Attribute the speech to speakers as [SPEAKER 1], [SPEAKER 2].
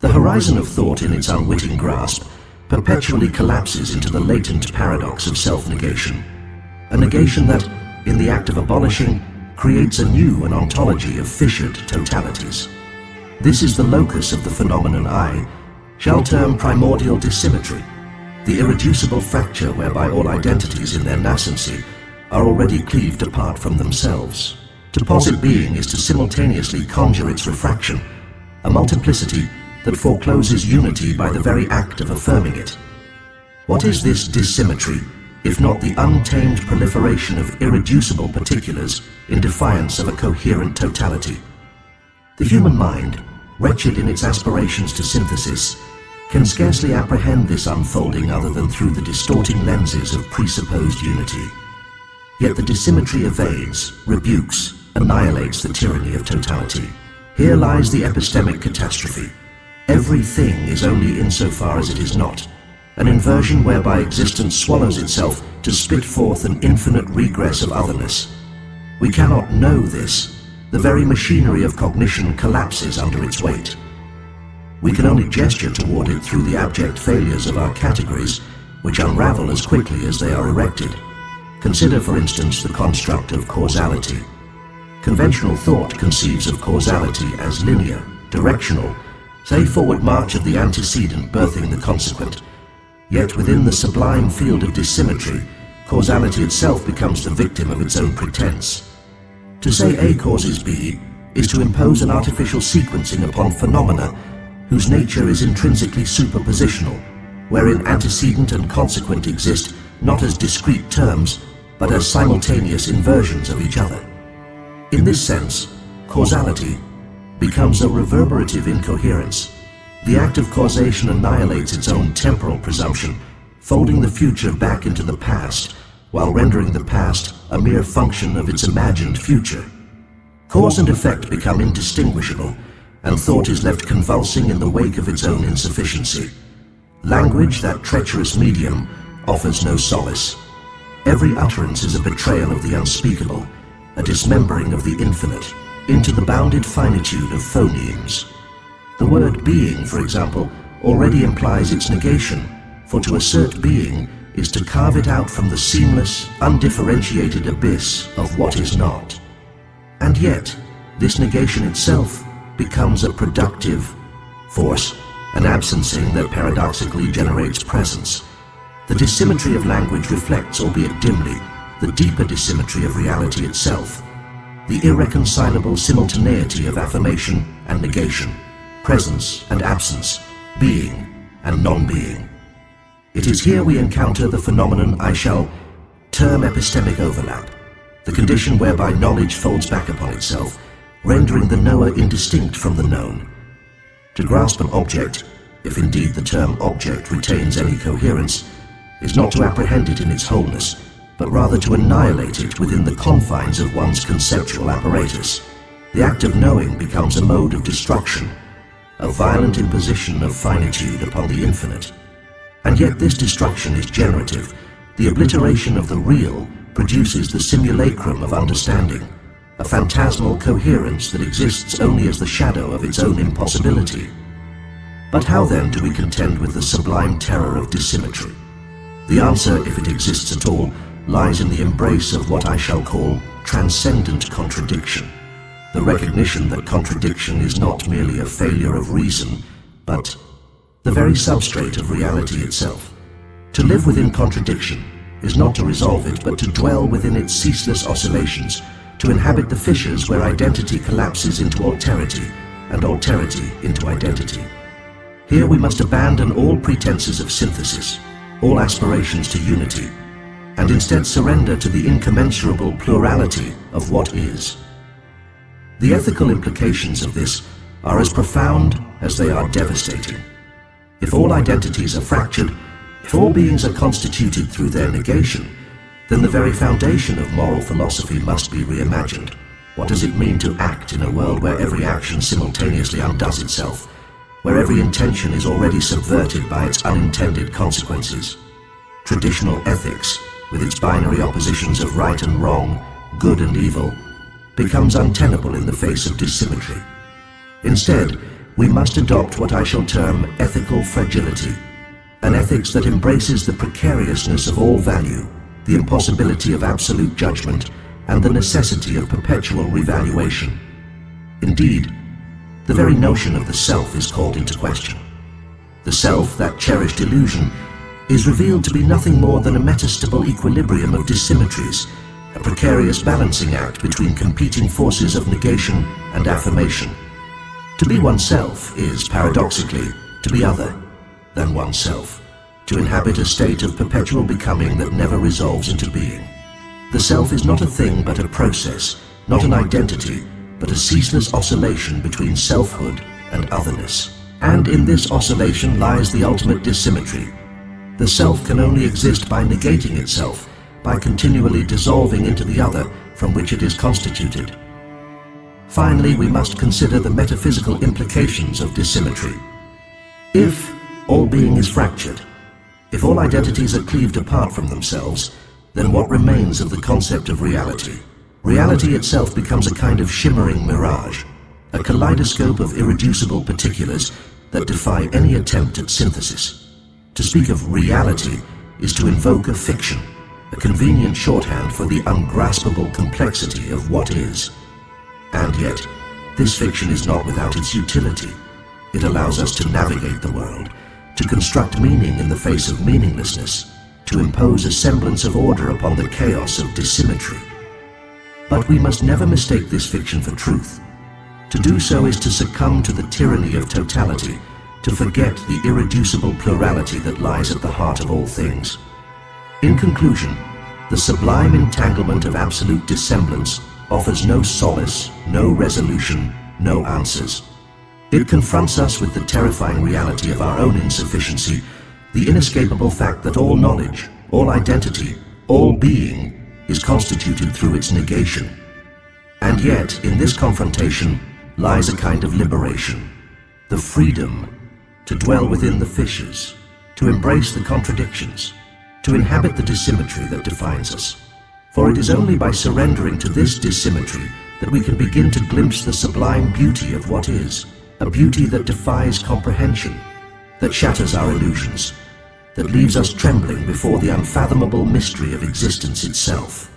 [SPEAKER 1] The horizon of thought in its unwitting grasp perpetually collapses into the latent paradox of self-negation, a negation that, in the act of abolishing, creates a new an ontology of fissured totalities. This is the locus of the phenomenon I shall term primordial dissymmetry, the irreducible fracture whereby all identities in their nascency are already cleaved apart from themselves. To posit being is to simultaneously conjure its refraction, a multiplicity that forecloses unity by the very act of affirming it. What is this dissymmetry, if not the untamed proliferation of irreducible particulars in defiance of a coherent totality? The human mind, wretched in its aspirations to synthesis, can scarcely apprehend this unfolding other than through the distorting lenses of presupposed unity. Yet the dissymmetry evades, rebukes, annihilates the tyranny of totality. Here lies the epistemic catastrophe. Everything is only insofar as it is not, an inversion whereby existence swallows itself to spit forth an infinite regress of otherness. We cannot know this. The very machinery of cognition collapses under its weight. We can only gesture toward it through the abject failures of our categories, which unravel as quickly as they are erected. Consider, for instance, the construct of causality. Conventional thought conceives of causality as linear, directional, say forward march of the antecedent birthing the consequent. Yet within the sublime field of dissymmetry, causality itself becomes the victim of its own pretense. To say A causes B is to impose an artificial sequencing upon phenomena whose nature is intrinsically superpositional, wherein antecedent and consequent exist not as discrete terms, but as simultaneous inversions of each other. In this sense, causality becomes a reverberative incoherence. The act of causation annihilates its own temporal presumption, folding the future back into the past, while rendering the past a mere function of its imagined future. Cause and effect become indistinguishable, and thought is left convulsing in the wake of its own insufficiency. Language, that treacherous medium, offers no solace. Every utterance is a betrayal of the unspeakable, a dismembering of the infinite into the bounded finitude of phonemes. The word being, for example, already implies its negation, for to assert being is to carve it out from the seamless, undifferentiated abyss of what is not. And yet, this negation itself becomes a productive force, an absencing that paradoxically generates presence. The dissymmetry of language reflects, albeit dimly, the deeper dissymmetry of reality itself, the irreconcilable simultaneity of affirmation and negation, presence and absence, being and non-being. It is here we encounter the phenomenon I shall term epistemic overlap, the condition whereby knowledge folds back upon itself, rendering the knower indistinct from the known. To grasp an object, if indeed the term object retains any coherence, is not to apprehend it in its wholeness, but rather to annihilate it within the confines of one's conceptual apparatus. The act of knowing becomes a mode of destruction, a violent imposition of finitude upon the infinite. And yet this destruction is generative. The obliteration of the real produces the simulacrum of understanding, a phantasmal coherence that exists only as the shadow of its own impossibility. But how then do we contend with the sublime terror of dissymmetry? The answer, if it exists at all, lies in the embrace of what I shall call transcendent contradiction, the recognition that contradiction is not merely a failure of reason, but the very substrate of reality itself. To live within contradiction is not to resolve it, but to dwell within its ceaseless oscillations, to inhabit the fissures where identity collapses into alterity, and alterity into identity. Here we must abandon all pretenses of synthesis, all aspirations to unity, and instead surrender to the incommensurable plurality of what is. The ethical implications of this are as profound as they are devastating. If all identities are fractured, if all beings are constituted through their negation, then the very foundation of moral philosophy must be reimagined. What does it mean to act in a world where every action simultaneously undoes itself, where every intention is already subverted by its unintended consequences? Traditional ethics, with its binary oppositions of right and wrong, good and evil, becomes untenable in the face of dissymmetry. Instead, we must adopt what I shall term ethical fragility, an ethics that embraces the precariousness of all value, the impossibility of absolute judgment, and the necessity of perpetual revaluation. Indeed, the very notion of the self is called into question. The self, that cherished illusion, is revealed to be nothing more than a metastable equilibrium of dissymmetries, a precarious balancing act between competing forces of negation and affirmation. To be oneself is, paradoxically, to be other than oneself, to inhabit a state of perpetual becoming that never resolves into being. The self is not a thing but a process, not an identity, but a ceaseless oscillation between selfhood and otherness. And in this oscillation lies the ultimate dissymmetry. The self can only exist by negating itself, by continually dissolving into the other from which it is constituted. Finally, we must consider the metaphysical implications of dissymmetry. If all being is fractured, if all identities are cleaved apart from themselves, then what remains of the concept of reality? Reality itself becomes a kind of shimmering mirage, a kaleidoscope of irreducible particulars that defy any attempt at synthesis. To speak of reality is to invoke a fiction, a convenient shorthand for the ungraspable complexity of what is. And yet, this fiction is not without its utility. It allows us to navigate the world, to construct meaning in the face of meaninglessness, to impose a semblance of order upon the chaos of dissymmetry. But we must never mistake this fiction for truth. To do so is to succumb to the tyranny of totality, to forget the irreducible plurality that lies at the heart of all things. In conclusion, the sublime entanglement of absolute dissemblance offers no solace, no resolution, no answers. It confronts us with the terrifying reality of our own insufficiency, the inescapable fact that all knowledge, all identity, all being is constituted through its negation. And yet, in this confrontation lies a kind of liberation, the freedom to dwell within the fissures, to embrace the contradictions, to inhabit the dissymmetry that defines us. For it is only by surrendering to this dissymmetry that we can begin to glimpse the sublime beauty of what is, a beauty that defies comprehension, that shatters our illusions, that leaves us trembling before the unfathomable mystery of existence itself.